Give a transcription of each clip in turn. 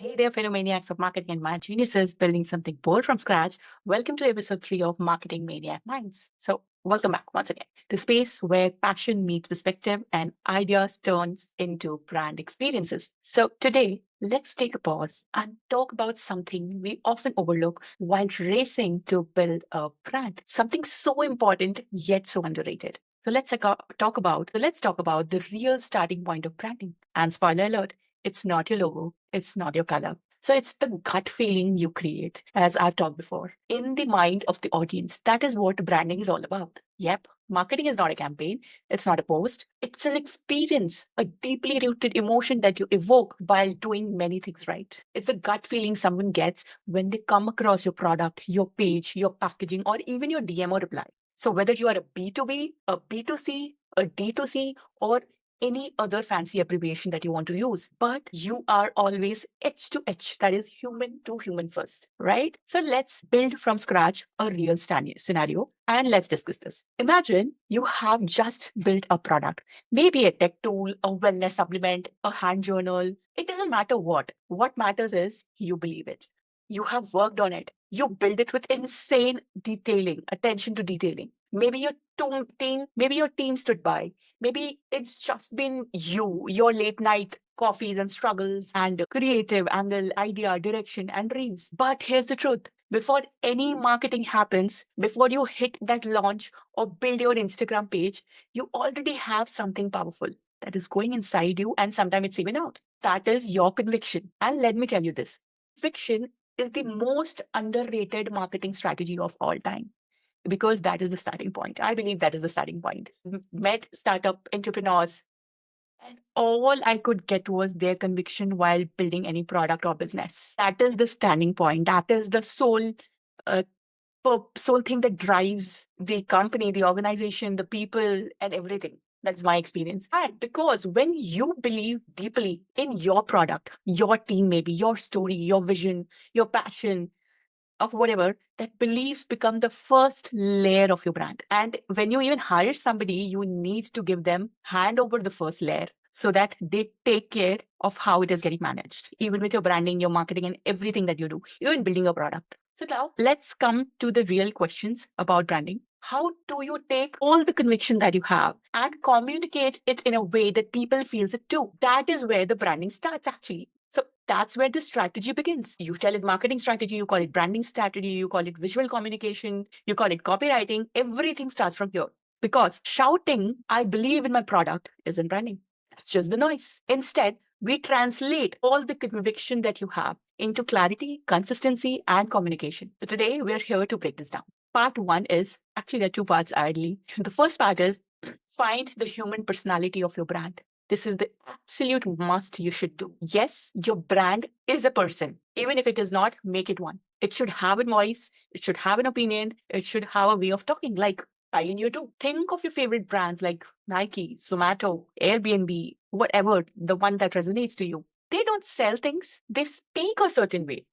Hey there, fellow maniacs of marketing and mind geniuses building something bold from scratch. Welcome to episode 3 of Marketing Maniac Minds. So, welcome back once again. The space where passion meets perspective and ideas turns into brand experiences. So, today, let's take a pause and talk about something we often overlook while racing to build a brand. Something so important yet so underrated. So let's talk about the real starting point of branding. And spoiler alert, it's not your logo, it's not your color. So it's the gut feeling you create, as I've talked before, in the mind of the audience. That is what branding is all about. Yep, marketing is not a campaign, it's not a post, it's an experience, a deeply rooted emotion that you evoke while doing many things right. It's a gut feeling someone gets when they come across your product, your page, your packaging, or even your DM or reply. So whether you are a B2B, a B2C, a D2C, or any other fancy abbreviation that you want to use, but you are always H to H, that is human to human first, right? So let's build from scratch a real scenario and let's discuss this. Imagine you have just built a product, maybe a tech tool, a wellness supplement, a hand journal. It doesn't matter what. What matters is you believe it. You have worked on it. You build it with insane detailing, attention to detailing. Maybe your team stood by. Maybe it's just been you, your late night coffees and struggles and creative angle, idea, direction, and dreams. But here's the truth. Before any marketing happens, before you hit that launch or build your Instagram page, you already have something powerful that is going inside you, and sometimes it's even out. That is your conviction. And let me tell you this, fiction is the most underrated marketing strategy of all time because that is the starting point. I believe that is the starting point. Met startup entrepreneurs, and all I could get was their conviction while building any product or business. That is the standing point. That is the uh, sole thing that drives the company, the organization, the people, and everything. That's my experience. And because when you believe deeply in your product, your team, maybe your story, your vision, your passion, of whatever, that beliefs become the first layer of your brand. And when you even hire somebody, you need to give them hand over the first layer so that they take care of how it is getting managed, even with your branding, your marketing, and everything that you do, even building a product. So now let's come to the real questions about branding. How do you take all the conviction that you have and communicate it in a way that people feels it too? That is where the branding starts actually. So that's where the strategy begins. You tell it marketing strategy, you call it branding strategy, you call it visual communication, you call it copywriting. Everything starts from here. Because shouting, I believe in my product, isn't branding. That's just the noise. Instead, we translate all the conviction that you have into clarity, consistency, and communication. So today, we're here to break this down. Part one is actually, there are two parts, ideally. The first part is find the human personality of your brand. This is the absolute must you should do. Yes, your brand is a person. Even if it is not, make it one. It should have a voice, it should have an opinion, it should have a way of talking, like I and you do. Think of your favorite brands like Nike, Zomato, Airbnb, whatever, the one that resonates to you. They don't sell things, they speak a certain way.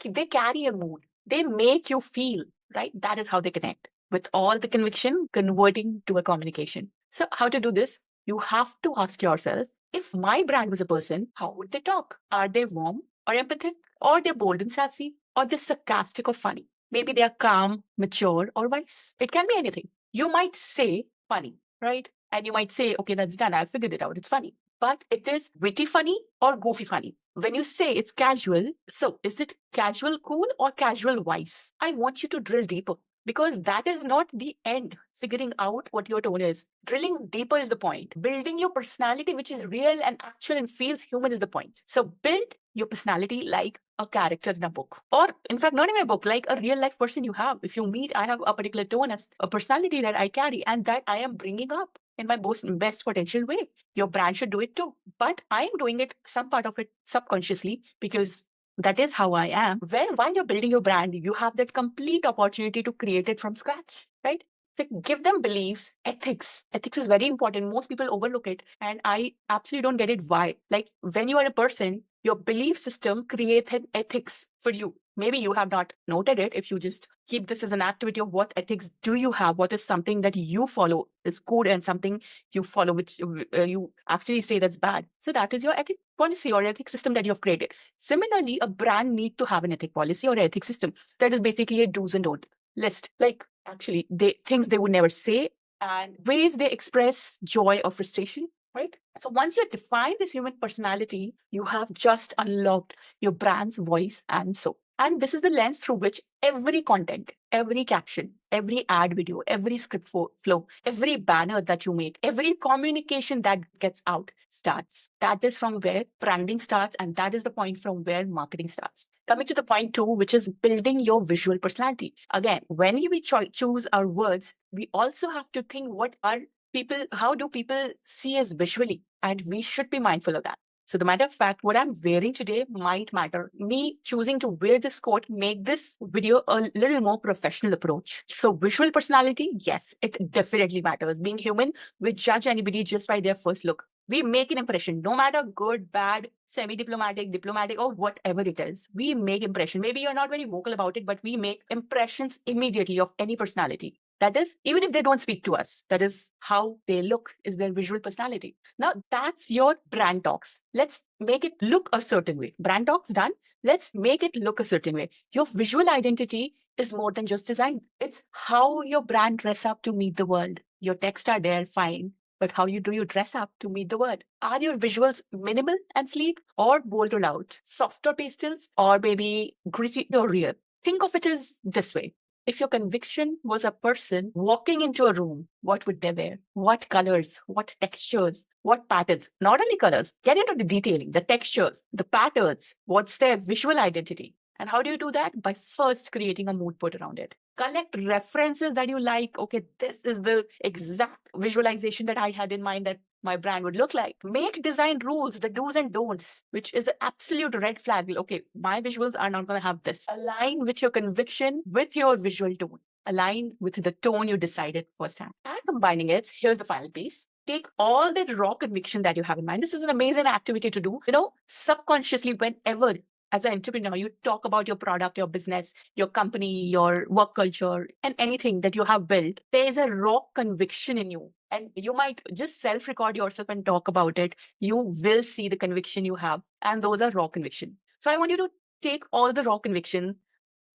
They carry a mood. They make you feel, right? That is how they connect with all the conviction converting to a communication. So, how to do this? You have to ask yourself, if my brand was a person, how would they talk? Are they warm or empathic? Or they're bold and sassy? Or they're sarcastic or funny? Maybe they are calm, mature, or wise. It can be anything. You might say funny, right? And you might say, okay, that's done. I figured it out. It's funny. But it is witty funny or goofy funny. When you say it's casual, so is it casual cool or casual wise? I want you to drill deeper because that is not the end. Figuring out what your tone is. Drilling deeper is the point. Building your personality, which is real and actual and feels human, is the point. So build your personality like a character in a book. Or, in fact, not in a book, like a real life person you have. If you meet, I have a particular tone as a personality that I carry and that I am bringing up in my best potential way. Your brand should do it too. But I am doing it, some part of it subconsciously, because that is how I am. While you're building your brand, you have that complete opportunity to create it from scratch, right? So give them beliefs, ethics. Ethics is very important. Most people overlook it. And I absolutely don't get it why. Like when you are a person, your belief system creates an ethics for you. Maybe you have not noted it. If you just keep this as an activity of what ethics do you have, what is something that you follow is good and something you follow, which you actually say that's bad. So that is your ethic policy or ethic system that you have created. Similarly, a brand need to have an ethic policy or ethic system that is basically a do's and don'ts list. Like actually, things they would never say and ways they express joy or frustration. Right. So once you define this human personality, you have just unlocked your brand's voice and soul. And this is the lens through which every content, every caption, every ad video, every script flow, every banner that you make, every communication that gets out starts. That is from where branding starts, and that is the point from where marketing starts. Coming to the point two, which is building your visual personality. Again, when we choose our words, we also have to think how do people see us visually? And we should be mindful of that. So the matter of fact, what I'm wearing today might matter. Me choosing to wear this coat make this video a little more professional approach. So visual personality, yes, it definitely matters. Being human, we judge anybody just by their first look. We make an impression, no matter good, bad, semi-diplomatic, diplomatic, or whatever it is. We make impression. Maybe you're not very vocal about it, but we make impressions immediately of any personality. That is, even if they don't speak to us, that is how they look, is their visual personality. Now, that's your brand talks. Let's make it look a certain way. Brand talks done. Let's make it look a certain way. Your visual identity is more than just design. It's how your brand dress up to meet the world. Your texts are there, fine. But how do you dress up to meet the world? Are your visuals minimal and sleek or bold or loud? Soft or pastels or maybe gritty or real? Think of it as this way. If your conviction was a person walking into a room, what would they wear? What colors? What textures? What patterns? Not only colors, get into the detailing, the textures, the patterns. What's their visual identity? And how do you do that? By first creating a mood board around it. Collect references that you like. Okay, this is the exact visualization that I had in mind that my brand would look like. Make design rules, the do's and don'ts, which is an absolute red flag. Okay, my visuals are not going to have this. Align with your conviction, with your visual tone. Align with the tone you decided firsthand. And combining it, here's the final piece. Take all that raw conviction that you have in mind. This is an amazing activity to do. Subconsciously, whenever as an entrepreneur, you talk about your product, your business, your company, your work culture, and anything that you have built, there is a raw conviction in you. And you might just self record yourself and talk about it. You will see the conviction you have. And those are raw conviction. So I want you to take all the raw conviction,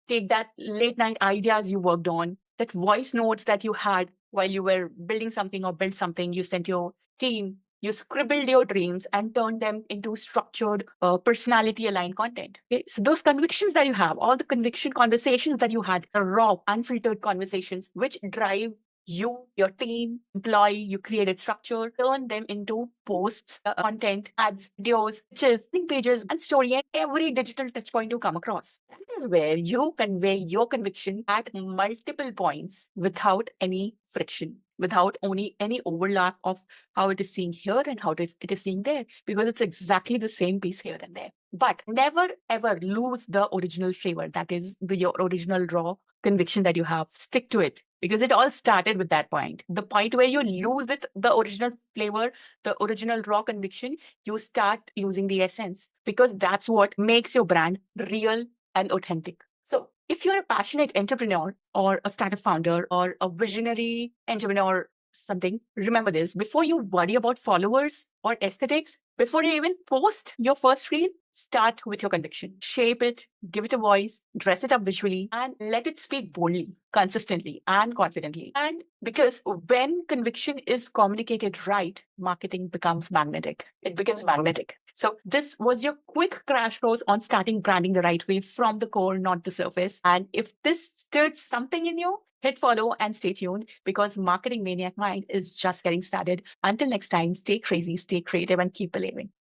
take that late night ideas you worked on, that voice notes that you had while you were building something or built something, you sent your team, you scribbled your dreams and turned them into structured, personality aligned content. Okay? So those convictions that you have, all the conviction conversations that you had, raw, unfiltered conversations, which drive you, your team, employee, you created structure, turn them into posts, content, ads, videos, pictures, link pages, and story, and every digital touch point you come across. That is where you convey your conviction at multiple points without any friction, without any overlap of how it is seen here and how it is seen there, because it's exactly the same piece here and there. But never ever lose the original flavor. That is your original raw conviction that you have. Stick to it because it all started with that point. The point where you lose it, the original flavor, the original raw conviction, you start losing the essence because that's what makes your brand real and authentic. So if you're a passionate entrepreneur or a startup founder or a visionary entrepreneur, something, remember this: before you worry about followers or aesthetics, before you even post your first reel, start with your conviction. Shape it, give it a voice, dress it up visually, and let it speak boldly, consistently, and confidently. And because when conviction is communicated right, marketing becomes magnetic. It becomes magnetic. So this was your quick crash course on starting branding the right way from the core, not the surface. And if this stirred something in you, hit follow and stay tuned because Marketing Maniac Mind is just getting started. Until next time, stay crazy, stay creative, and keep believing.